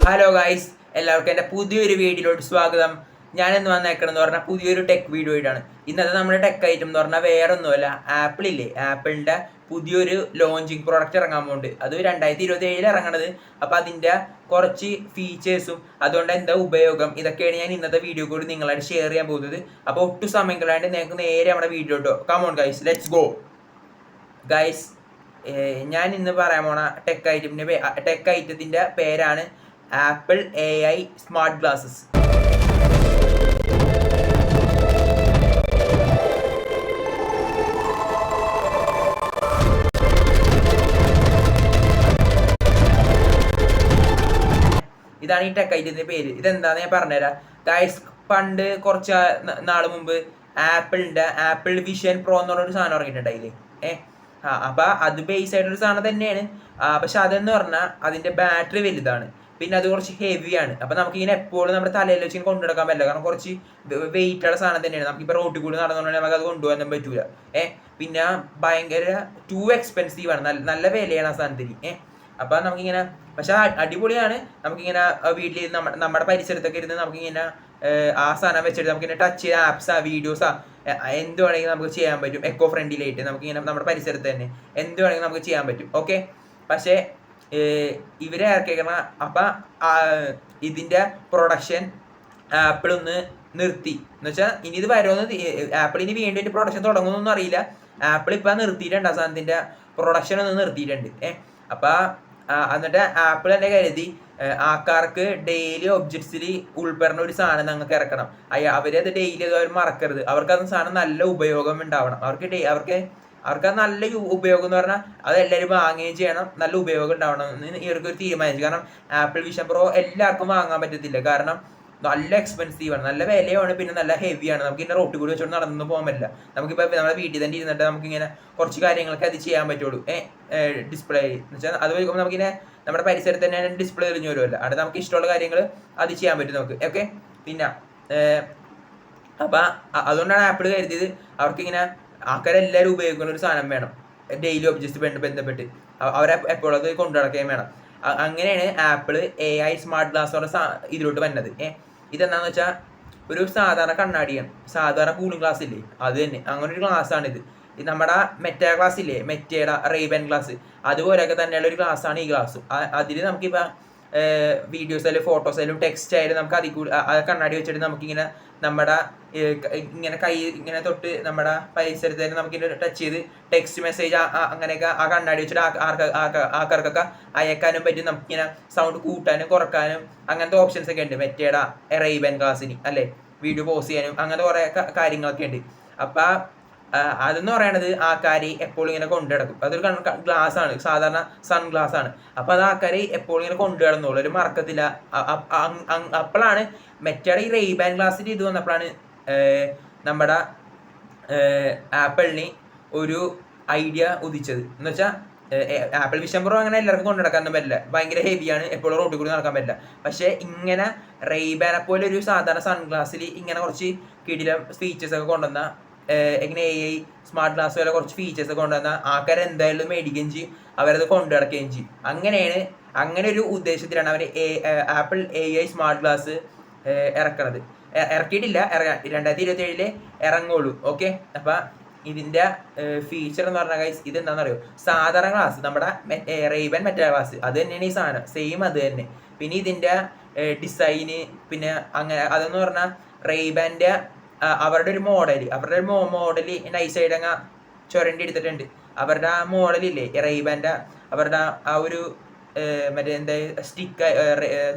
Hello guys, എല്ലാവർക്കും എൻ്റെ പുതിയൊരു വീഡിയോയിലോട്ട് സ്വാഗതം. ഞാനിന്ന് വന്നേക്കണമെന്ന് പറഞ്ഞാൽ പുതിയൊരു ടെക് വീഡിയോ ആയിട്ടാണ്. ഇന്നത്തെ നമ്മുടെ ടെക് ഐറ്റം എന്ന് പറഞ്ഞാൽ വേറെ ഒന്നുമല്ല, ആപ്പിളില്ലേ, ആപ്പിളിൻ്റെ പുതിയൊരു ലോഞ്ചിങ് പ്രോഡക്റ്റ് ഇറങ്ങാൻ പോകുന്നുണ്ട്. അത് 2027 ഇറങ്ങണത്. അപ്പോൾ അതിൻ്റെ കുറച്ച് ഫീച്ചേഴ്സും അതുകൊണ്ട് എന്താ ഉപയോഗം, ഇതൊക്കെയാണ് ഞാൻ ഇന്നത്തെ വീഡിയോ കൂടി നിങ്ങളായിട്ട് ഷെയർ ചെയ്യാൻ പോകുന്നത്. അപ്പോൾ ഒട്ടും സമയം കളയാണ്ട് നിങ്ങൾക്ക് നേരെ നമ്മുടെ വീഡിയോ ഇട്ടോ. Come on guys, let's go. Guys, ഞാൻ ഇന്ന് പറയാൻ പോണ ടെക് ഐറ്റത്തിൻ്റെ പേരാണ് ആപ്പിൾ AI സ്മാർട്ട് ഗ്ലാസ്സസ്. ഇതാണ് ഈ ടെക് ഐറ്റത്തിൻ്റെ പേര്. ഇതെന്താന്ന് ഞാൻ പറഞ്ഞുതരാം ഗൈസ്. പണ്ട് കുറച്ച് നാൾ മുമ്പ് ആപ്പിൾ വിഷൻ പ്രോ എന്ന് പറഞ്ഞൊരു സാധനം ഇറങ്ങിയിട്ടുണ്ടായില്ലേ. അപ്പം അത് ബേസ് ആയിട്ടൊരു സാധനം തന്നെയാണ്. പക്ഷെ അതെന്ന് പറഞ്ഞാൽ അതിൻ്റെ ബാറ്ററി വലുതാണ്, പിന്നെ അത് കുറച്ച് ഹെവിയാണ്. അപ്പം നമുക്കിങ്ങനെ എപ്പോഴും നമ്മുടെ തലയിൽ വെച്ച് കൊണ്ടു നടക്കാൻ പറ്റില്ല, കാരണം കുറച്ച് വെയിറ്റുള്ള സാധനം തന്നെയാണ്. നമുക്കിപ്പോൾ റോട്ടിൽ കൂടി നടന്നുകൊണ്ടെങ്കിൽ നമുക്ക് അത് കൊണ്ടുപോകാൻ പറ്റൂല. പിന്നെ ഭയങ്കര ടു എക്സ്പെൻസീവ് ആണ്, നല്ല വിലയാണ് ആ സാധനത്തിന്. അപ്പം നമുക്കിങ്ങനെ, പക്ഷെ അടിപൊളിയാണ്. നമുക്കിങ്ങനെ വീട്ടിൽ നമ്മുടെ പരിസരത്തൊക്കെ ഇരുന്ന് നമുക്കിങ്ങനെ ആ സാധനം വെച്ചിട്ട് നമുക്കിങ്ങനെ ടച്ച് ചെയ്ത ആപ്സാ വീഡിയോസാ എന്ത് വേണമെങ്കിലും നമുക്ക് ചെയ്യാൻ പറ്റും. എക്കോ ഫ്രണ്ട്ലിയായിട്ട് നമുക്കിങ്ങനെ നമ്മുടെ പരിസരത്ത് തന്നെ എന്ത് വേണമെങ്കിലും നമുക്ക് ചെയ്യാൻ പറ്റും. ഓക്കെ, പക്ഷേ ഇവരെ ഇറക്കിയേക്കണ അപ്പം ഇതിൻ്റെ പ്രൊഡക്ഷൻ ആപ്പിൾ ഒന്ന് നിർത്തി. എന്ന് വെച്ചാൽ ഇനി ഇത് വരുമെന്ന്, ആപ്പിളിന് വീണ്ടും പ്രൊഡക്ഷൻ തുടങ്ങുമെന്നൊന്നും അറിയില്ല. ആപ്പിൾ ഇപ്പം നിർത്തിയിട്ടുണ്ട്, ആ സാധനത്തിൻ്റെ പ്രൊഡക്ഷൻ ഒന്ന് നിർത്തിയിട്ടുണ്ട്. അപ്പം എന്നിട്ട് ആപ്പിൾ തന്നെ കരുതി ആൾക്കാർക്ക് ഡെയിലി ഒബ്ജക്ട്സിൽ ഉൾപ്പെടുന്ന ഒരു സാധനം ഞങ്ങൾക്ക് ഇറക്കണം. അവരത് ഡെയിലി അവർ മറക്കരുത്. അവർക്കത് സാധനം നല്ല ഉപയോഗം ഉണ്ടാവണം. അവർക്ക് നല്ല ഉപയോഗം എന്ന് പറഞ്ഞാൽ അത് എല്ലാവരും വാങ്ങുകയും ചെയ്യണം, നല്ല ഉപയോഗം ഉണ്ടാവണം എന്ന് ഇവർക്കൊരു തീരുമാനിച്ചു. കാരണം ആപ്പിൾ വിഷൻ പ്രോ എല്ലാവർക്കും വാങ്ങാൻ പറ്റത്തില്ല, കാരണം നല്ല എക്സ്പെൻസീവാണ്, നല്ല വിലയാണ്, പിന്നെ നല്ല ഹെവിയാണ്. നമുക്ക് ഇങ്ങനെ റോട്ടിൽ കൂടി വെച്ചോണ്ട് നടന്നു പോകാൻ പറ്റില്ല. നമുക്കിപ്പോൾ നമ്മുടെ വീട്ടിൽ തന്നെ ഇരുന്നിട്ട് നമുക്കിങ്ങനെ കുറച്ച് കാര്യങ്ങളൊക്കെ അത് ചെയ്യാൻ പറ്റുള്ളൂ. ഡിസ്പ്ലേ എന്ന് വെച്ചാൽ അത് വയ്ക്കുമ്പോൾ നമുക്കിങ്ങനെ നമ്മുടെ പരിസരത്ത് തന്നെ ഡിസ്പ്ലേ തെളിഞ്ഞു വരുമല്ലോ. അവിടെ നമുക്ക് ഇഷ്ടമുള്ള കാര്യങ്ങൾ അത് ചെയ്യാൻ പറ്റും നമുക്ക്. ഓക്കെ, പിന്നെ അപ്പം അതുകൊണ്ടാണ് ആപ്പിൾ കരുതിയത് അവർക്കിങ്ങനെ ആൾക്കാരെല്ലാവരും ഉപയോഗിക്കുന്ന ഒരു സാധനം വേണം, ഡെയിലി ഒബ്ജക്ട്സ് ബന്ധപ്പെട്ട് അവരെ എപ്പോഴും അത് കൊണ്ടു നടക്കുകയും വേണം. അങ്ങനെയാണ് ആപ്പിൾ AI സ്മാർട്ട് ഗ്ലാസ് പറഞ്ഞ ഇതിലോട്ട് വന്നത്. ഇതെന്താണെന്ന് വെച്ചാൽ ഒരു സാധാരണ കണ്ണാടിയാണ്, സാധാരണ കൂളിംഗ് ഗ്ലാസ് ഇല്ലേ, അത് തന്നെ അങ്ങനെ ഒരു ഗ്ലാസ്സാണിത്. ഇത് നമ്മുടെ മെറ്റ ഗ്ലാസ് ഇല്ലേ, മെറ്റയുടെ റെയ്ബൻ ഗ്ലാസ്, അതുപോലെയൊക്കെ തന്നെയുള്ള ഒരു ഗ്ലാസ്സാണ് ഈ ഗ്ലാസ്സും. അതിൽ നമുക്കിപ്പോൾ വീഡിയോസ് ആയാലും ഫോട്ടോസ് ആയാലും ടെക്സ്റ്റ് ആയാലും നമുക്ക് അതിൽ കൂടി കണ്ണാടി വെച്ചിട്ട് നമുക്കിങ്ങനെ നമ്മുടെ ഇങ്ങനെ കൈ ഇങ്ങനെ തൊട്ട് നമ്മുടെ പരിസരത്ത് തന്നെ നമുക്കിങ്ങനെ ടച്ച് ചെയ്ത് ടെക്സ്റ്റ് മെസ്സേജ് അങ്ങനെയൊക്കെ ആ കണ്ണാടി വെച്ചിട്ട് ആൾക്കാർക്കൊക്കെ അയക്കാനും പറ്റും. നമുക്കിങ്ങനെ സൗണ്ട് കൂട്ടാനും കുറക്കാനും അങ്ങനത്തെ ഓപ്ഷൻസ് ഒക്കെ ഉണ്ട് മെറ്റയുടെ റെയ്ബൻ ഗ്ലാസ്സിന്, അല്ലേ, വീഡിയോ പോസ്റ്റ് ചെയ്യാനും അങ്ങനത്തെ കുറേ കാര്യങ്ങളൊക്കെ ഉണ്ട്. അപ്പം അതെന്ന് പറയണത് ആൾക്കാർ എപ്പോഴും ഇങ്ങനെ കൊണ്ടു കിടക്കും. അതൊരു ഗ്ലാസ് ആണ്, സാധാരണ സൺ ഗ്ലാസ് ആണ്. അപ്പം അത് ആൾക്കാർ എപ്പോഴും ഇങ്ങനെ കൊണ്ടു കിടന്നുള്ളൂ, ഒരു മറക്കത്തില്ല. അപ്പോഴാണ് മെറ്റയുടെ ഈ റെയ്ബാൻ ഗ്ലാസ്സിൽ ഇത് വന്നപ്പോഴാണ് നമ്മുടെ ആപ്പിളിന് ഒരു ഐഡിയ ഉദിച്ചത്. എന്ന് വെച്ചാൽ ആപ്പിൾ വിഷൻ പ്രോ അങ്ങനെ എല്ലാവർക്കും കൊണ്ടു നടക്കാനൊന്നും പറ്റില്ല, ഭയങ്കര ഹെവിയാണ്, എപ്പോഴും റോഡിൽ കൂടി നടക്കാൻ പറ്റില്ല. പക്ഷേ ഇങ്ങനെ റെയ്ബാനെ പോലെ ഒരു സാധാരണ സൺഗ്ലാസ്സിൽ ഇങ്ങനെ കുറച്ച് കിടിലം ഫീച്ചേഴ്സ് ഒക്കെ കൊണ്ടുവന്ന, എങ്ങനെ AI സ്മാർട്ട് ഗ്ലാസ് പോലെ കുറച്ച് ഫീച്ചേഴ്സ് ഒക്കെ കൊണ്ടുവന്ന ആൾക്കാർ എന്തായാലും മേടിക്കുകയും ചെയ്യും, അവരത് കൊണ്ടു നടക്കുകയും ചെയ്യും. അങ്ങനെ ഒരു ഉദ്ദേശത്തിലാണ് അവർ ആപ്പിൾ AI സ്മാർട്ട് ഗ്ലാസ് ഇറക്കണത്. ഇറക്കിയിട്ടില്ല, 2027 ഇറങ്ങുള്ളൂ. ഓക്കെ, അപ്പം ഇതിൻ്റെ ഫീച്ചർ എന്ന് പറഞ്ഞാൽ ഗൈസ്, ഇത് എന്താണെന്ന് അറിയോ, സാധാരണ ഗ്ലാസ് നമ്മുടെ റെയ്ബൻ മെറ്റൽ ഗ്ലാസ് അത് തന്നെയാണ് ഈ സാധനം, സെയിം അത് തന്നെ. പിന്നെ ഇതിൻ്റെ ഡിസൈന്, പിന്നെ അങ്ങനെ അതെന്ന് പറഞ്ഞാൽ റെയ്ബാൻ്റെ അവരുടെ ഒരു മോഡല് നൈസായിട്ട് അങ്ങ് ചുരണ്ടി എടുത്തിട്ടുണ്ട്. അവരുടെ ആ മോഡലില്ലേ റെയ്ബാൻ്റെ, അവരുടെ ആ ഒരു മറ്റേ എന്താ സ്റ്റിക്ക്,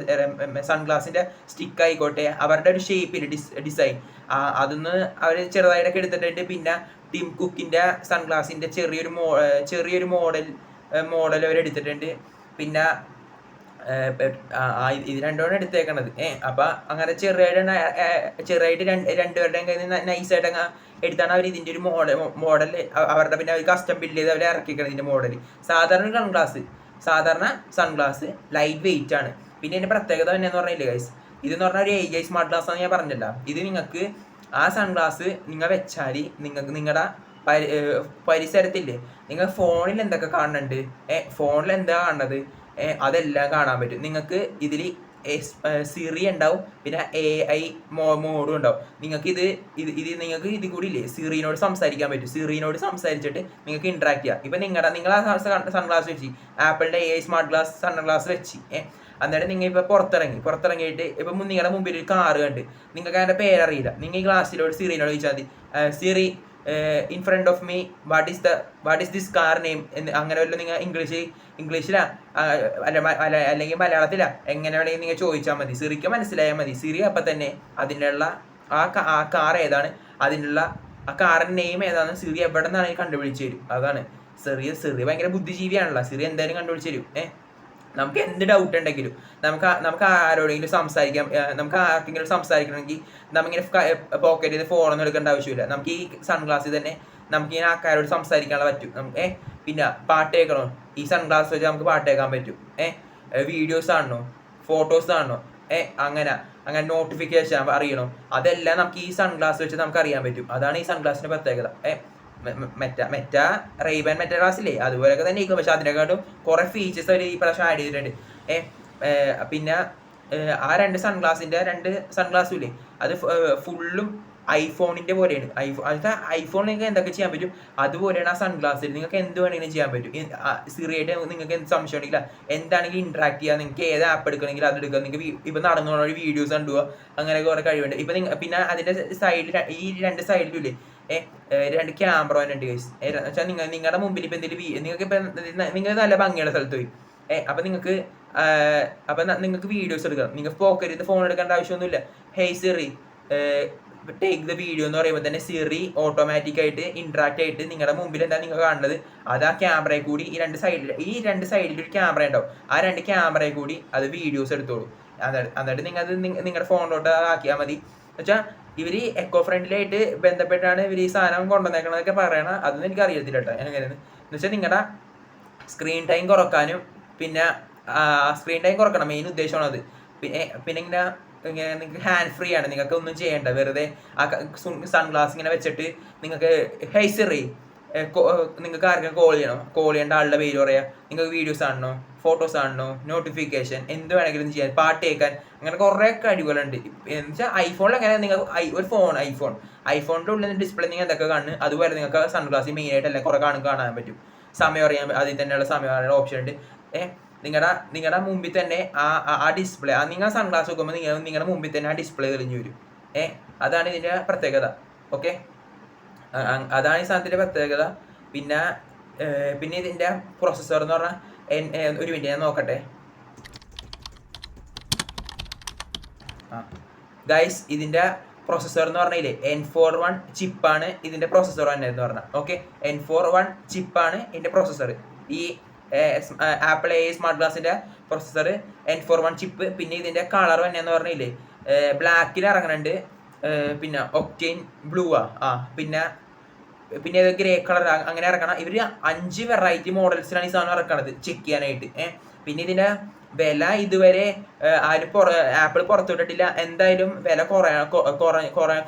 സൺഗ്ലാസിൻ്റെ സ്റ്റിക്ക് ആയിക്കോട്ടെ, അവരുടെ ഒരു ഷേപ്പിൽ ഡിസൈൻ അതൊന്ന് അവർ ചെറുതായിട്ടൊക്കെ എടുത്തിട്ടുണ്ട്. പിന്നെ ടിം കുക്കിൻ്റെ സൺഗ്ലാസിൻ്റെ ചെറിയൊരു മോഡൽ അവർ എടുത്തിട്ടുണ്ട്. പിന്നെ ഇത് രണ്ടുമാണ് എടുത്തേക്കണത്. അപ്പം അങ്ങനെ ചെറുതായിട്ട് രണ്ടുപേരുടെയും കയ്യിൽ നിന്ന് നൈസായിട്ട് അങ്ങ് എടുത്താണ് അവർ ഇതിൻ്റെ ഒരു മോഡൽ അവരുടെ, പിന്നെ അവർ കസ്റ്റം ബിൽഡ് ചെയ്ത് അവർ ഇറക്കിക്കണം ഇതിൻ്റെ മോഡൽ. സാധാരണ സൺഗ്ലാസ് ലൈറ്റ് വെയിറ്റ് ആണ്. പിന്നെ ഇതിൻ്റെ പ്രത്യേകത തന്നെയെന്ന് പറഞ്ഞില്ലേ ഗൈസ്, ഇതെന്ന് പറഞ്ഞാൽ ഒരു AI സ്മാർട്ട് ഗ്ലാസ് ആണെന്ന് ഞാൻ പറഞ്ഞില്ല. ഇത് നിങ്ങൾക്ക് ആ സൺഗ്ലാസ് നിങ്ങൾ വെച്ചാൽ നിങ്ങൾക്ക് നിങ്ങളുടെ പരിസരത്തില്ലേ, നിങ്ങൾ ഫോണിൽ എന്തൊക്കെ കാണുന്നുണ്ട്, ഫോണിൽ എന്താ കാണുന്നത്, അതെല്ലാം കാണാൻ പറ്റും. നിങ്ങൾക്ക് ഇതിൽ സിറി ഉണ്ടാവും, പിന്നെ AI മോഡും ഉണ്ടാവും. നിങ്ങൾക്ക് ഇത് നിങ്ങൾക്ക് ഇതിൽ കൂടി ഇല്ലേ സിറിനോട് സംസാരിക്കാൻ പറ്റും. സിറിനോട് സംസാരിച്ചിട്ട് നിങ്ങൾക്ക് ഇൻട്രാക്ട് ചെയ്യാം. ഇപ്പം നിങ്ങൾ ആ സൺഗ്ലാസ് വെച്ച് ആപ്പിളിൻ്റെ AI സ്മാർട്ട് ഗ്ലാസ് സൺഗ്ലാസ് വെച്ച് അന്നേരം നിങ്ങൾ ഇപ്പോൾ പുറത്തിറങ്ങിയിട്ട് ഇപ്പം നിങ്ങളുടെ മുമ്പിൽ ഒരു കാറ് കണ്ട് നിങ്ങൾക്ക് അതിൻ്റെ പേരറിയില്ല. നിങ്ങൾ ഈ ഗ്ലാസ്സിലോട് സിറിനോട് ചോദിച്ചാൽ മതി, Siri in front of me what is this car name എന്ന്. അങ്ങനെ വല്ല നിങ്ങൾ ഇംഗ്ലീഷിലാ അല്ലെങ്കിൽ മലയാളത്തിലാ എങ്ങനെ വേണമെങ്കിൽ നിങ്ങൾ ചോദിച്ചാൽ മതി. സിറിക്ക് മനസ്സിലായാൽ മതി. സിറി അപ്പം തന്നെ അതിനുള്ള ആ കാർ ഏതാണ്, അതിനുള്ള ആ കാറിൻ്റെ നെയിം ഏതാണെന്ന് സിറി എവിടെ നിന്നാണെങ്കിൽ കണ്ടുപിടിച്ച് തരും. അതാണ് സിറി ഭയങ്കര ബുദ്ധിജീവിയാണല്ലോ. സിറി എന്തായാലും കണ്ടുപിടിച്ച് തരും. നമുക്ക് എന്ത് ഡൗട്ട് ഉണ്ടെങ്കിലും നമുക്ക് ആരോടെങ്കിലും സംസാരിക്കാം. നമുക്ക് ആർക്കെങ്കിലും സംസാരിക്കണമെങ്കിൽ നമ്മിങ്ങനെ പോക്കറ്റിൽ നിന്ന് ഫോണൊന്നും എടുക്കേണ്ട ആവശ്യമില്ല. നമുക്ക് ഈ സൺഗ്ലാസ്സിൽ തന്നെ നമുക്ക് ഇങ്ങനെ ആൾക്കാരോട് സംസാരിക്കാനുള്ള പറ്റും. നമുക്ക് പിന്നെ പാട്ട് കേൾക്കണോ, ഈ സൺഗ്ലാസ് വെച്ച് നമുക്ക് പാട്ട് കേൾക്കാൻ പറ്റും. വീഡിയോസ് കാണണോ, ഫോട്ടോസ് കാണണോ, അങ്ങനെ നോട്ടിഫിക്കേഷൻ അറിയണോ, അതെല്ലാം നമുക്ക് ഈ സൺഗ്ലാസ് വെച്ച് നമുക്ക് അറിയാൻ പറ്റും. അതാണ് ഈ സൺഗ്ലാസിൻ്റെ പ്രത്യേകത. മെറ്റ റെയ്ബാൻ മെറ്റ ഗ്ലാസ് ഇല്ലേ, അതുപോലെയൊക്കെ തന്നെ ഇരിക്കും. പക്ഷെ അതിനെക്കാട്ടും കുറെ ഫീച്ചേഴ്സ് അവർ ഈ പ്രാവശ്യം ആഡ് ചെയ്തിട്ടുണ്ട്. പിന്നെ ആ രണ്ട് സൺഗ്ലാസും ഇല്ലേ, അത് ഫുള്ളും ഐഫോണിൻ്റെ പോലെയാണ്. ഐഫോൺ നിങ്ങൾക്ക് എന്തൊക്കെ ചെയ്യാൻ പറ്റും അതുപോലെയാണ് ആ സൺഗ്ലാസ്സിൽ നിങ്ങൾക്ക് എന്ത് വേണമെങ്കിലും ചെയ്യാൻ പറ്റും. സിറിയായിട്ട് നിങ്ങൾക്ക് എന്ത് സംശയം ഉണ്ടെങ്കില എന്താണെങ്കിലും ഇൻട്രാക്ട് ചെയ്യുക. നിങ്ങൾക്ക് ഏത് ആപ്പ് എടുക്കണമെങ്കിൽ അത് എടുക്കുക. നിങ്ങൾക്ക് ഇപ്പം നടന്നു വഴി വീഡിയോസ് കണ്ടുപോകുക. അങ്ങനെയൊക്കെ കുറെ കഴിവുണ്ട്. ഇപ്പം പിന്നെ അതിൻ്റെ സൈഡിൽ ഈ രണ്ട് സൈഡിലും ഇല്ലേ രണ്ട് ക്യാമറ തന്നെ ഉണ്ട് ഗൈസ്. വെച്ചാൽ നിങ്ങളുടെ മുമ്പിൽ ഇപ്പം എന്തെങ്കിലും നിങ്ങൾക്ക് ഇപ്പം നിങ്ങൾ നല്ല ഭംഗിയുള്ള സ്ഥലത്ത് പോയി അപ്പം നിങ്ങൾക്ക് വീഡിയോസ് എടുക്കാം. നിങ്ങൾക്ക് പോക്കറ്റിൽ നിന്ന് ഫോൺ എടുക്കേണ്ട ആവശ്യമൊന്നുമില്ല. Hey Siri take the video എന്ന് പറയുമ്പോൾ തന്നെ സിറി ഓട്ടോമാറ്റിക്കായിട്ട് ഇൻട്രാക്ട് ആയിട്ട് നിങ്ങളുടെ മുമ്പിൽ എന്താ നിങ്ങൾ കാണുന്നത് അത് ആ ക്യാമറയിൽ കൂടി ഈ രണ്ട് സൈഡിൽ ഒരു ക്യാമറ ഉണ്ടാവും. ആ രണ്ട് ക്യാമറയിൽ കൂടി അത് വീഡിയോസ് എടുത്തോളൂ. എന്നിട്ട് നിങ്ങളത് നിങ്ങളുടെ ഫോണിലോട്ട് ആക്കിയാൽ മതി. എന്നുവെച്ചാൽ ഇവർ എക്കോ ഫ്രണ്ട്ലി ബന്ധപ്പെട്ടാണ് ഇവർ ഈ സാധനം കൊണ്ടുവന്നേക്കണതൊക്കെ പറയണം. അതൊന്നും എനിക്ക് അറിയത്തില്ല കേട്ടോ എങ്ങനെയാണ്. എന്നുവെച്ചാൽ നിങ്ങളുടെ സ്ക്രീൻ ടൈം കുറക്കാനും പിന്നെ സ്ക്രീൻ ടൈം കുറക്കണം മെയിൻ ഉദ്ദേശമാണ് അത്. പിന്നെ ഇങ്ങനെ നിങ്ങൾക്ക് ഹാൻഡ് ഫ്രീ ആണ്. നിങ്ങൾക്ക് ഒന്നും ചെയ്യേണ്ട. വെറുതെ ആ സൺഗ്ലാസ് ഇങ്ങനെ വെച്ചിട്ട് നിങ്ങൾക്ക് ഹേയ് സിറി നിങ്ങൾക്ക് ആർക്കും കോൾ ചെയ്യേണ്ട ആളുടെ പേര് പറയാം. നിങ്ങൾക്ക് വീഡിയോസ് കാണണോ, ഫോട്ടോസ് കാണണോ, നോട്ടിഫിക്കേഷൻ എന്ത് വേണമെങ്കിലും ചെയ്യാൻ, പാട്ട് കേൾക്കാൻ, അങ്ങനെ കുറേ കഴിവുകളുണ്ട്. എന്ന് വെച്ചാൽ ഐഫോണിൽ എങ്ങനെ നിങ്ങൾ ഒരു ഐഫോണിൻ്റെ ഉള്ളിൽ ഡിസ്പ്ലേ നിങ്ങൾ എന്തൊക്കെ കാണുന്നു അതുപോലെ നിങ്ങൾക്ക് സൺഗ്ലാസ് മെയിനായിട്ട് എല്ലാം കുറേ കാണാൻ പറ്റും. സമയം അറിയാൻ അതിൽ തന്നെയുള്ള സമയം അറിയാൻ ഓപ്ഷൻ ഉണ്ട്. നിങ്ങളുടെ മുമ്പിൽ തന്നെ ആ ഡിസ്പ്ലേ നിങ്ങൾ സൺഗ്ലാസ് വെക്കുമ്പോൾ നിങ്ങളുടെ മുമ്പിൽ തന്നെ ആ ഡിസ്പ്ലേ തെളിഞ്ഞു വരും. അതാണ് ഇതിൻ്റെ പ്രത്യേകത. ഓക്കെ, അതാണ് ഈ സാധനത്തിൻ്റെ പ്രത്യേകത. പിന്നെ ഇതിൻ്റെ പ്രൊസസ്സർ എന്ന് പറഞ്ഞാൽ ഒരു മിനിറ്റ് ഞാൻ നോക്കട്ടെ. ഗൈസ് ഇതിൻ്റെ പ്രൊസസ്സർ എന്ന് പറഞ്ഞില്ലേ N41 ചിപ്പാണ് ഇതിൻ്റെ പ്രൊസസ്സർ തന്നെ എന്ന് പറഞ്ഞാൽ. ഓക്കെ, N41 ചിപ്പാണ് ഇതിൻ്റെ പ്രൊസസ്സർ. ഈ ആപ്പിൾ AI സ്മാർട്ട് ഗ്ലാസിൻ്റെ പ്രൊസസ്സർ N41 ചിപ്പ്. പിന്നെ ഇതിൻ്റെ കളർ തന്നെ എന്ന് പറഞ്ഞില്ലേ ബ്ലാക്കിൽ ഇറങ്ങുന്നുണ്ട്, പിന്നെ ഒക്ടെയിൻ ബ്ലൂ പിന്നെ ഗ്രേ കളർ അങ്ങനെ ഇറക്കണം. ഇവർ 5 വെറൈറ്റി മോഡൽസിലാണ് ഈ സാധനം ഇറക്കണത് ചെക്ക് ചെയ്യാനായിട്ട്. പിന്നെ ഇതിൻ്റെ വില ഇതുവരെ ആരും ആപ്പിൾ പുറത്തുവിട്ടിട്ടില്ല. എന്തായാലും വില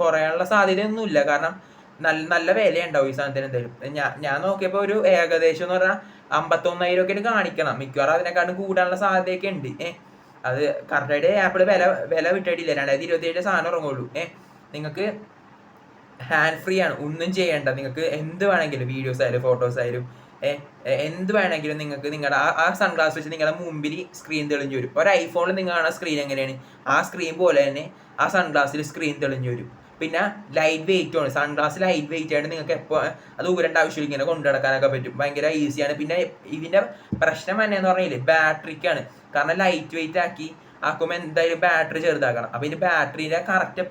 കുറയാനുള്ള സാധ്യതയൊന്നുമില്ല. കാരണം നല്ല വിലയുണ്ടാവും ഈ സാധനത്തിന് എന്തായാലും. ഞാൻ നോക്കിയപ്പോൾ ഒരു ഏകദേശം എന്ന് പറഞ്ഞാൽ 51,000 ഒക്കെ കാണിക്കണം. മിക്കവാറും അതിനെക്കാളും കൂടാനുള്ള സാധ്യതയൊക്കെ ഉണ്ട്. അത് കറക്റ്റായിട്ട് ആപ്പിൾ വില വിട്ടിട്ടില്ല. 2027 സാധനം ഇറങ്ങുള്ളൂ. നിങ്ങൾക്ക് ഹാൻഡ് ഫ്രീ ആണ്, ഒന്നും ചെയ്യേണ്ട. നിങ്ങൾക്ക് എന്ത് വേണമെങ്കിലും വീഡിയോസ് ആയാലും ഫോട്ടോസ് ആയാലും എന്ത് വേണമെങ്കിലും നിങ്ങൾക്ക് നിങ്ങളുടെ ആ സൺഗ്ലാസ് വെച്ച് നിങ്ങളുടെ മുമ്പിൽ സ്ക്രീൻ തെളിഞ്ഞു വരും. ഒരു ഐഫോണിൽ നിങ്ങൾ കാണുന്ന സ്ക്രീൻ എങ്ങനെയാണ് ആ സ്ക്രീൻ പോലെ തന്നെ ആ സൺഗ്ലാസിൽ സ്ക്രീൻ തെളിഞ്ഞു വരും. പിന്നെ ലൈറ്റ് വെയിറ്റ് ആണ് സൺഗ്ലാസ്. ലൈറ്റ് വെയിറ്റ് ആയിട്ട് നിങ്ങൾക്ക് എപ്പോൾ അത് ഊരേണ്ട ആവശ്യമില്ല, ഇങ്ങനെ കൊണ്ടു നടക്കാനൊക്കെ പറ്റും. ഭയങ്കര ഈസിയാണ്. പിന്നെ ഇതിൻ്റെ പ്രശ്നം തന്നെയെന്ന് പറഞ്ഞില്ലേ ബാറ്ററിക്കാണ്. കാരണം ലൈറ്റ് വെയിറ്റ് ആക്കുമ്പോൾ എന്തായാലും ബാറ്ററി ചെറുതാക്കണം. അപ്പോൾ ഇതിൻ്റെ ബാറ്ററിയുടെ കറക്റ്റ്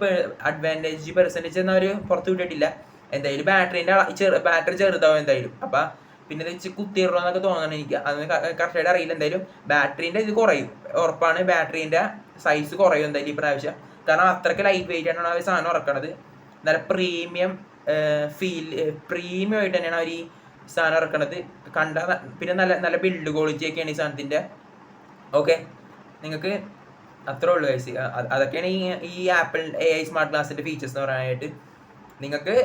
അഡ്വാൻറ്റേജ് പെർസെൻറ്റേജ് എന്നവർ പുറത്ത് വിട്ടിട്ടില്ല. എന്തായാലും ബാറ്ററി ചെറുതാവും എന്തായാലും. അപ്പം പിന്നെ ഇത് വെച്ച് കുത്തിയിടണം എന്നൊക്കെ തോന്നണം എനിക്ക്. അതിന് കറക്റ്റായിട്ട് അറിയില്ല. എന്തായാലും ബാറ്ററീൻ്റെ ഇത് കുറയും ഉറപ്പാണ്. ബാറ്ററീൻ്റെ സൈസ് കുറയും എന്തായാലും ഈ പ്രാവശ്യം. കാരണം അത്രയ്ക്ക് ലൈറ്റ് വെയിറ്റ് ആയിട്ടാണ് അവർ സാധനം ഇറക്കണത്. നല്ല പ്രീമിയം ആയിട്ട് തന്നെയാണ് അവർ ഈ സാധനം ഇറക്കണത്. പിന്നെ നല്ല ബിൽഡ് ക്വാളിറ്റി ഒക്കെയാണ് ഈ സാധനത്തിൻ്റെ. ഓക്കെ, നിങ്ങൾക്ക് അത്രേ ഉള്ളൂ ഗൈസ്. അതൊക്കെയാണ് ഈ ആപ്പിൾ AI സ്മാർട്ട് ഗ്ലാസിൻ്റെ ഫീച്ചേഴ്സ് എന്ന് പറയാനായിട്ട്. നിങ്ങൾക്ക്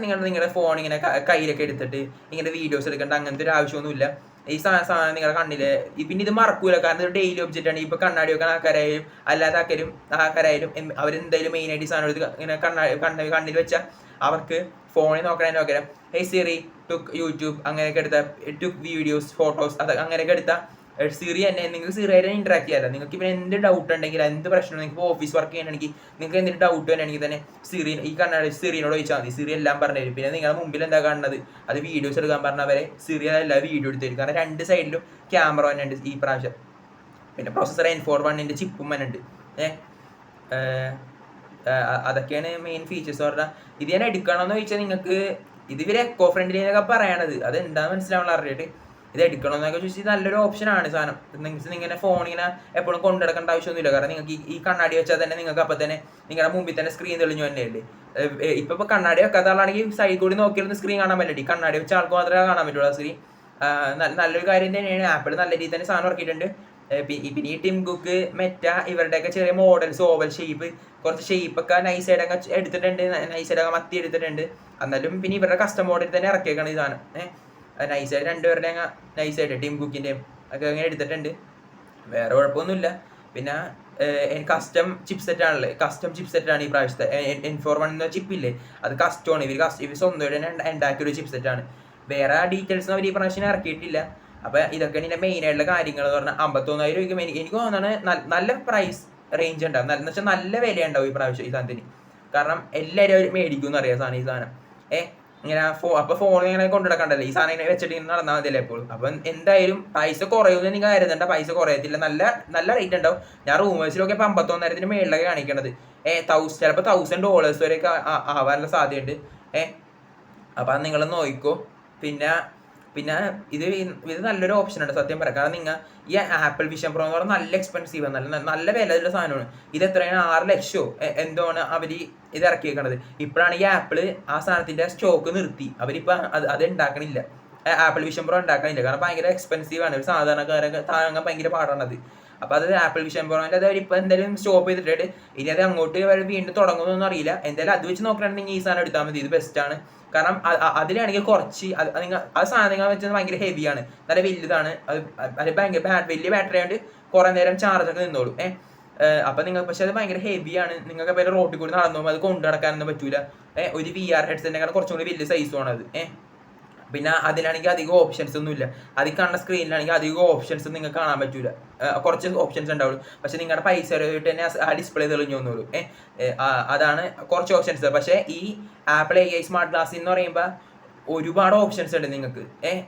നിങ്ങളുടെ ഫോൺ ഇങ്ങനെ കയ്യിലൊക്കെ എടുത്തിട്ട് ഇങ്ങനെ വീഡിയോസ് എടുക്കേണ്ട അങ്ങനത്തെ ഒരു ആവശ്യമൊന്നുമില്ല. ഈ സാധനം നിങ്ങളുടെ കണ്ണിൽ പിന്നെ ഇത് മറക്കൂല, കാരണം ഇത് ഡെയിലി ഒബ്ജക്റ്റ് ആണ്. ഇപ്പോൾ കണ്ണാടി വെക്കാൻ ആൾക്കാരായാലും അല്ലാത്ത ആൾക്കാരായാലും അവരെന്തായാലും മെയിനായിട്ട് ഈ സാധനം എടുത്ത് ഇങ്ങനെ കണ്ണിൽ വെച്ചാൽ അവർക്ക് ഫോണിൽ നോക്കണേ നോക്കാം സിറി ടുക്ക് യൂട്യൂബ് അങ്ങനെയൊക്കെ എടുത്താൽ ടുക്ക് വീഡിയോസ് ഫോട്ടോസ് അത് അങ്ങനെയൊക്കെ എടുത്താൽ സിറി തന്നെ നിങ്ങൾക്ക് സിറി ആയിട്ട് ഇന്ററാക്ട് ചെയ്യാമല്ലോ. നിങ്ങൾക്ക് ഇപ്പം എന്ത് ഡൗട്ട് ഉണ്ടെങ്കിൽ എന്ത് പ്രശ്നം നിങ്ങൾക്ക് ഓഫീസ് വർക്ക് ചെയ്യണമെങ്കിൽ നിങ്ങൾക്ക് എന്തെങ്കിലും ഡൗട്ട് വരണമെങ്കിൽ തന്നെ ഈ കണ്ണാടി സിറിനോട് ചോദിച്ചാൽ മതി. സിറി എല്ലാം പറഞ്ഞു തരും. പിന്നെ നിങ്ങളുടെ മുമ്പിൽ എന്താ കാണുന്നത് അത് വീഡിയോസ് എടുക്കാൻ പറഞ്ഞവരെ സിറി എല്ലാ വീഡിയോ എടുത്ത് തരും. കാരണം 2 സൈഡിലും ക്യാമറ തന്നെ ഉണ്ട് ഈ പ്രാവശ്യം. പിന്നെ പ്രോസസ്സർ N41 ചിപ്പും തന്നെ ഉണ്ട്. അതൊക്കെയാണ് മെയിൻ ഫീച്ചേഴ്സ് പറഞ്ഞാൽ. ഇത് ഞാൻ എടുക്കണമെന്ന് ചോദിച്ചാൽ നിങ്ങൾക്ക് ഇത് ഇവർ എക്കോ ഫ്രണ്ട്ലി എന്നൊക്കെ പറയണത് അത് എന്താണെന്ന് മനസ്സിലാവുള്ള അറിഞ്ഞിട്ട് ഇത് എടുക്കണമെന്നൊക്കെ ചോദിച്ചാൽ നല്ലൊരു ഓപ്ഷനാണ് സാധനം. നിങ്ങൾക്ക് ഇങ്ങനെ ഫോണിങ്ങനെ എപ്പോഴും കൊണ്ടുനടക്കേണ്ട ആവശ്യമൊന്നുമില്ല. കാരണം നിങ്ങൾക്ക് ഈ കണ്ണാടി വെച്ചാൽ തന്നെ നിങ്ങൾക്ക് അപ്പം തന്നെ നിങ്ങളുടെ മുമ്പിൽ തന്നെ സ്ക്രീൻ തെളിഞ്ഞു തന്നെയല്ലേ. ഇപ്പോൾ കണ്ണാടി വെക്കാത്ത ആളാണെങ്കിൽ സൈഡിൽ കൂടി നോക്കിയിരുന്ന സ്ക്രീൻ കാണാൻ പറ്റില്ല. കണ്ണാടി വെച്ച ആൾക്ക് മാത്രമേ കാണാൻ പറ്റുള്ളൂ ആ സ്ക്രീൻ. നല്ലൊരു കാര്യം തന്നെയാണ്. ആപ്പിൾ നല്ല രീതിയിൽ തന്നെ സാധനം ഇറക്കിയിട്ടുണ്ട്. പിന്നെ ഈ ടിം കുക്ക് മെറ്റ ഇവരുടെയൊക്കെ ചെറിയ മോഡൽസ് ഓവൽ ഷേപ്പ് കുറച്ച് ഷേപ്പൊക്കെ നൈസായിട്ടൊക്കെ എടുത്തിട്ടുണ്ട്, നൈസായിട്ടൊക്കെ മത്തി എടുത്തിട്ടുണ്ട്. എന്നാലും പിന്നെ ഇവരുടെ കസ്റ്റം മോഡൽ തന്നെ ഇറക്കിയേക്കാണ് ഈ സാധനം. നൈസായിട്ട് രണ്ടുപേരുടെ നൈസായിട്ട് ടിം കുക്കിൻ്റെയും ഒക്കെ അങ്ങനെ എടുത്തിട്ടുണ്ട്. വേറെ കുഴപ്പമൊന്നുമില്ല. പിന്നെ കസ്റ്റം ചിപ്സെറ്റാണ് ഈ പ്രാവശ്യത്തെ N41 എന്ന ചിപ്പില്ലേ അത് കസ്റ്റമാണ്. ഇവർ സ്വന്തമായിട്ട് തന്നെ ഉണ്ടാക്കിയൊരു ചിപ്സെറ്റാണ്. വേറെ ഡീറ്റെയിൽസ് അവർ ഈ പ്രാവശ്യം ഇറക്കിയിട്ടില്ല. അപ്പോൾ ഇതൊക്കെയാണ് ഇതിൻ്റെ മെയിനായിട്ടുള്ള കാര്യങ്ങൾ എന്ന് പറഞ്ഞാൽ 51,000 രൂപയ്ക്ക് എനിക്ക് തോന്നുന്നത് നല്ല പ്രൈസ് റേഞ്ച് ഉണ്ടാവും. എന്ന് വെച്ചാൽ നല്ല വില ഉണ്ടാവും ഈ പ്രാവശ്യം ഈ സാധനത്തിന്. കാരണം എല്ലാവരും മേടിക്കും എന്നറിയാം ഈ സാധനം. ഇങ്ങനെ അപ്പോൾ ഫോൺ ഇങ്ങനെ കൊണ്ടുനടക്കണ്ടല്ലോ, ഈ സാധനം ഇങ്ങനെ വെച്ചിട്ട് ഇങ്ങനെ നടന്നാൽ മതിയല്ലേ എപ്പോഴും. അപ്പം എന്തായാലും പൈസ കുറയുമെന്ന് നിങ്ങൾ കരുതണ്ട. പൈസ കുറയത്തില്ല, നല്ല റേറ്റ് ഉണ്ടാവും. ഞാൻ റൂമേഴ്സിലൊക്കെ ഇപ്പോൾ 51,000 മേളിലൊക്കെ കാണിക്കണത്. ചിലപ്പോൾ $1,000 വരെയൊക്കെ ആവാനുള്ള സാധ്യതയുണ്ട്. അപ്പം അത് നിങ്ങൾ നോക്കിക്കോ. പിന്നെ ഇത് നല്ലൊരു ഓപ്ഷനാണ് സത്യം പറയാം. കാരണം നിങ്ങൾ ഈ ആപ്പിൾ വിഷൻ പ്രോ എന്ന് പറഞ്ഞാൽ നല്ല എക്സ്പെൻസീവ് ആണ്, നല്ല വിലയുള്ള സാധനമാണ്. ഇത് എത്രയാണ് 6 ലക്ഷമോ എന്താണ് അവർ ഇത് ഇറക്കിയേക്കണത്. ഇപ്പോഴാണ് ഈ ആപ്പിള് ആ സാധനത്തിൻ്റെ സ്റ്റോക്ക് നിർത്തി. അവരിപ്പോൾ അത് ഉണ്ടാക്കണില്ല, ആപ്പിൾ വിഷൻ പ്രോ ഉണ്ടാക്കണില്ല. കാരണം ഭയങ്കര എക്സ്പെൻസീവ് ആണ്. ഒരു സാധാരണക്കാരൊക്കെ താങ്ങാൻ ഭയങ്കര പാടാണത്. അപ്പോൾ അത് ആപ്പിൾ വിഷൻ പ്രോൻ്റെ അത് അവരിപ്പോൾ എന്തായാലും സ്റ്റോപ്പ് ചെയ്തിട്ടുണ്ട്. ഇനി അത് അങ്ങോട്ട് വീണ്ടും തുടങ്ങുമെന്നൊന്നും അറിയില്ല. എന്തായാലും അത് വെച്ച് നോക്കുകയാണെങ്കിൽ ഈ സാധനം എടുത്താൽ മതി, ഇത് ബെസ്റ്റാണ്. കാരണം അതിലാണെങ്കിൽ കുറച്ച് ആ സാധനം നിങ്ങൾ വെച്ചാൽ ഭയങ്കര ഹെവിയാണ്, നല്ല വലുതാണ്. അത് ഭയങ്കര വലിയ ബാറ്ററി ആയതുകൊണ്ട് കുറേ നേരം ചാർജൊക്കെ നിന്നോളും. അപ്പം നിങ്ങൾ പക്ഷേ അത് ഭയങ്കര ഹെവിയാണ്. നിങ്ങൾക്ക് ഇപ്പോൾ റോട്ടിൽ കൂടി നടന്നു പോകുമ്പോൾ അത് കൊണ്ടു നടക്കാനൊന്നും പറ്റൂല. ഒരു VR ഹെഡ്സെറ്റിനെക്കാളും കുറച്ചും കൂടി വലിയ സൈസുമാണ് അത്. പിന്നെ അതിലാണെങ്കിൽ അധികം ഓപ്ഷൻസ് ഒന്നുമില്ല. അതിൽ കാണുന്ന സ്ക്രീനിലാണെങ്കിൽ അധികം ഓപ്ഷൻസ് നിങ്ങൾക്ക് കാണാൻ പറ്റൂല. കുറച്ച് ഓപ്ഷൻസ് ഉണ്ടാവുള്ളൂ. പക്ഷെ നിങ്ങളുടെ പൈസ ആയിട്ട് തന്നെ ആ ഡിസ്പ്ലേ തെളിഞ്ഞു വന്നോളൂ. അതാണ് കുറച്ച് ഓപ്ഷൻസ്. പക്ഷേ ഈ ആപ്പിൾ AI സ്മാർട്ട് ഗ്ലാസ് എന്ന് പറയുമ്പോൾ ഒരുപാട് ഓപ്ഷൻസ് ഉണ്ട് നിങ്ങൾക്ക്.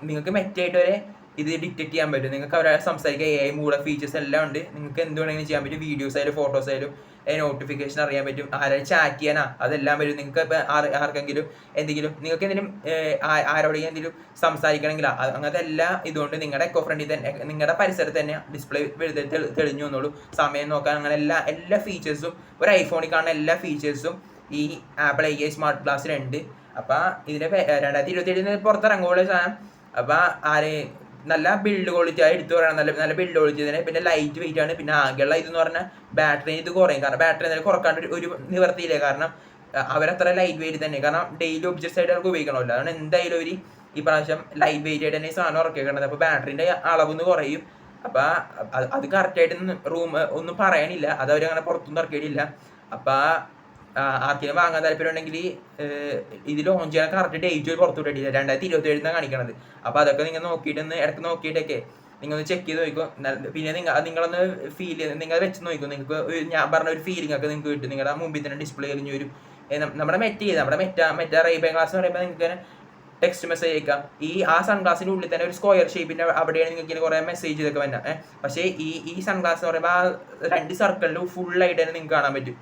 നിങ്ങൾക്ക് മെറ്റായിട്ട് വരെ ഇത് ഡിറ്റക്ട് ചെയ്യാൻ പറ്റും. നിങ്ങൾക്ക് അവരെ സംസാരിക്കുക AI മൂഡ് ഫീച്ചേഴ്സ് എല്ലാം ഉണ്ട്. നിങ്ങൾക്ക് എന്ത് വേണമെങ്കിലും ചെയ്യാൻ പറ്റും. വീഡിയോസ് ആയാലും ഫോട്ടോസ് ആയാലും നോട്ടിഫിക്കേഷൻ അറിയാൻ പറ്റും. ആരെയും ചാറ്റ് ചെയ്യാനാ അതെല്ലാം വരും. നിങ്ങൾക്ക് ഇപ്പോൾ ആർക്കെങ്കിലും നിങ്ങൾക്ക് എന്തെങ്കിലും ആരോടെങ്കിലും എന്തെങ്കിലും സംസാരിക്കണമെങ്കിൽ അങ്ങനത്തെ എല്ലാ ഇതുകൊണ്ട് നിങ്ങളുടെ എക്കോ ഫ്രണ്ടിൽ തന്നെ നിങ്ങളുടെ പരിസരത്ത് തന്നെ ഡിസ്പ്ലേ തെളിഞ്ഞു വന്നോളൂ. സമയം നോക്കാൻ അങ്ങനെ എല്ലാ ഫീച്ചേഴ്സും ഒരു ഐഫോണിൽ കാണുന്ന എല്ലാ ഫീച്ചേഴ്സും ഈ ആപ്പിൾ AI സ്മാർട്ട് ഗ്ലാസ്സിലുണ്ട്. അപ്പോൾ ഇതിൻ്റെ 2027 പുറത്തിറങ്ങുമ്പോൾ സാധനം. അപ്പോൾ നല്ല ബിൽഡ് ക്വാളിറ്റി ആയി എടുത്തു പറയണം. നല്ല ബിൽഡ് ക്വാളിറ്റി തന്നെ. പിന്നെ ലൈറ്റ് വെയിറ്റ് ആണ്. പിന്നെ ആകെയുള്ള ഇതെന്ന് പറഞ്ഞാൽ ബാറ്ററി ഇത് കുറയും. കാരണം ബാറ്ററി എന്തായാലും കുറക്കാണ്ട് ഒരു നിവർത്തിയില്ല. കാരണം അവരത്ര ലൈറ്റ് വെയിറ്റ് തന്നെ. കാരണം ഡെയിലി ഒബ്ജക്ട്സ് ആയിട്ട് അവർക്ക് ഉപയോഗിക്കണമല്ലോ. അതാണ് എന്തായാലും ഈ പ്രാവശ്യം ലൈറ്റ് വെയിറ്റ് ആയിട്ട് തന്നെ ഈ സാധനം ഇറക്കിയേക്കണത്. അപ്പോൾ ബാറ്ററിൻ്റെ അളവൊന്ന് കുറയും. അപ്പോൾ അത് കറക്റ്റായിട്ട് ഒന്നും പറയാനില്ല. അത് അവരങ്ങനെ പുറത്തൊന്നും ഇറക്കിയിട്ടില്ല. അപ്പോൾ ആർക്കെങ്കിലും വാങ്ങാൻ താല്പര്യം ഉണ്ടെങ്കിൽ ഇത് ലോഞ്ച് ചെയ്യാൻ കറക്റ്റ് ഡേറ്റ് പുറത്തു വിട്ടിട്ടില്ല. 2027 കാണിക്കണത്. അപ്പോൾ അതൊക്കെ നിങ്ങൾ ഇടയ്ക്ക് നോക്കിയിട്ടൊക്കെ നിങ്ങളൊന്ന് ചെക്ക് ചെയ്ത് നോക്കും. പിന്നെ നിങ്ങളൊന്ന് ഫീൽ ചെയ്ത് നിങ്ങൾ വെച്ച് നോക്കും. നിങ്ങൾക്ക് ഞാൻ പറഞ്ഞ ഒരു ഫീലിംഗ് ഒക്കെ നിങ്ങൾക്ക് കിട്ടും. നിങ്ങളുടെ മുമ്പിൽ തന്നെ ഡിസ്പ്ലേ കഴിഞ്ഞ് വരും. നമ്മുടെ മെറ്റ റൈബൻ ഗ്ലാസ് എന്ന് പറയുമ്പോൾ നിങ്ങൾക്ക് ടെക്സ്റ്റ് മെസ്സേജ് അയക്കാം. ആ സൺഗ്ലാസിൻ്റെ ഉള്ളിൽ തന്നെ ഒരു സ്ക്വയർ ഷേപ്പിൻ്റെ അവിടെയാണ് നിങ്ങൾക്ക് കുറേ മെസ്സേജ് ഇതൊക്കെ വന്നത്. പക്ഷേ ഈ സൺഗ്ലാസ് എന്ന് പറയുമ്പോൾ ആ 2 സർക്കിളിൽ ഫുള്ളായിട്ട് തന്നെ നിങ്ങൾക്ക് കാണാൻ പറ്റും.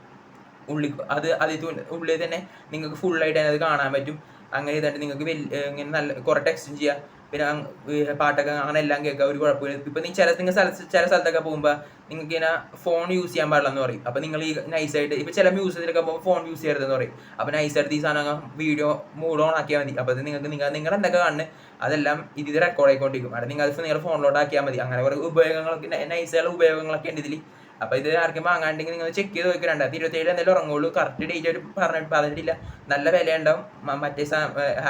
ഉള്ളിൽ തന്നെ നിങ്ങൾക്ക് ഫുള്ളായിട്ട് തന്നെ അത് കാണാൻ പറ്റും. അങ്ങനെ ചെയ്തിട്ട് നിങ്ങൾക്ക് ഇങ്ങനെ നല്ല കുറേ ടെക്സ്റ്റും ചെയ്യാം. പിന്നെ പാട്ടൊക്കെ അങ്ങനെ എല്ലാം കേൾക്കാം, ഒരു കുഴപ്പമില്ല. ഇപ്പോൾ നിങ്ങൾ ചില സ്ഥലത്തൊക്കെ പോകുമ്പോൾ നിങ്ങൾക്ക് ഇങ്ങനെ ഫോൺ യൂസ് ചെയ്യാൻ പാടില്ലെന്ന് പറയും. അപ്പോൾ നിങ്ങൾ ഈ നൈസായിട്ട് ഇപ്പോൾ ചില മ്യൂസിയത്തിലൊക്കെ പോകുമ്പോൾ ഫോൺ യൂസ് ചെയ്യരുതെന്ന് പറയും. അപ്പോൾ നൈസായിട്ട് ഈ സാധനം വീഡിയോ മൂഡ് ഓൺ ആക്കിയാൽ മതി. അപ്പോൾ അത് നിങ്ങൾ എന്തൊക്കെ കാണുന്നത് അതെല്ലാം ഇത് റെക്കോർഡ് ആയിക്കൊണ്ടിരിക്കും. അവിടെ നിങ്ങൾ നിങ്ങൾ ഫോണിലോട്ട് ആക്കിയാൽ മതി. അങ്ങനെ കുറേ ഉപയോഗങ്ങളൊക്കെ നൈസായുള്ള ഉപയോഗങ്ങളൊക്കെ ഉണ്ട് ഇതിൽ. അപ്പോൾ ഇത് ആർക്കും വാങ്ങാണ്ടെങ്കിൽ നിങ്ങൾ ചെക്ക് ചെയ്ത് നോക്കി. 2027 എന്തായാലും ഇറങ്ങുള്ളൂ. കറക്റ്റ് ഡേറ്റ് അവർ പറഞ്ഞിട്ടില്ല. നല്ല വിലയുണ്ടാവും. മറ്റേ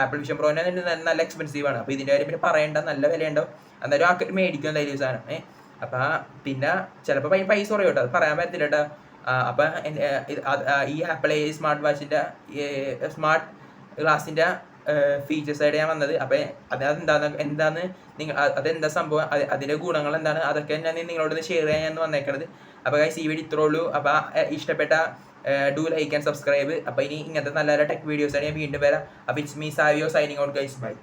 ആപ്പിൾ വിഷൻ പ്രോനെ നല്ല എക്സ്പെൻസീവ് ആണ്. അപ്പോൾ ഇതിൻ്റെ കാര്യം പിന്നെ പറയേണ്ട, നല്ല വിലയുണ്ടാവും. എന്തായാലും ആൾക്കാർ മേടിക്കും എന്തായാലും ഈ സാധനം. അപ്പം പിന്നെ ചിലപ്പോൾ പൈസ കുറയും കേട്ടോ, അത് പറയാൻ പറ്റില്ല കേട്ടോ. അപ്പം ഈ ആപ്പിൾ സ്മാർട്ട് വാച്ചിൻ്റെ സ്മാർട്ട് ഗ്ലാസിൻ്റെ ഫീച്ചേഴ്സായിട്ട് ഞാൻ വന്നത്. അപ്പം അതെന്താ സംഭവം, അതിൻ്റെ ഗുണങ്ങൾ എന്താണ്, അതൊക്കെ ഞാൻ നിങ്ങളോട് ഷെയർ ചെയ്യാൻ ഞാൻ വന്നേക്കണത്. അപ്പോൾ ഗൈസ് ഈ വീഡിയോ ഇത്രേ ഉള്ളൂ. അപ്പോൾ ഇഷ്ടപ്പെട്ട ഡു ലൈക്ക് ആൻഡ് സബ്സ്ക്രൈബ്. അപ്പോൾ ഇനി ഇങ്ങനത്തെ നല്ല നല്ല ടെക് വീഡിയോസാണ് ഞാൻ വീണ്ടും വരാം. അപ്പോൾ it's me Savio signing out guys, by.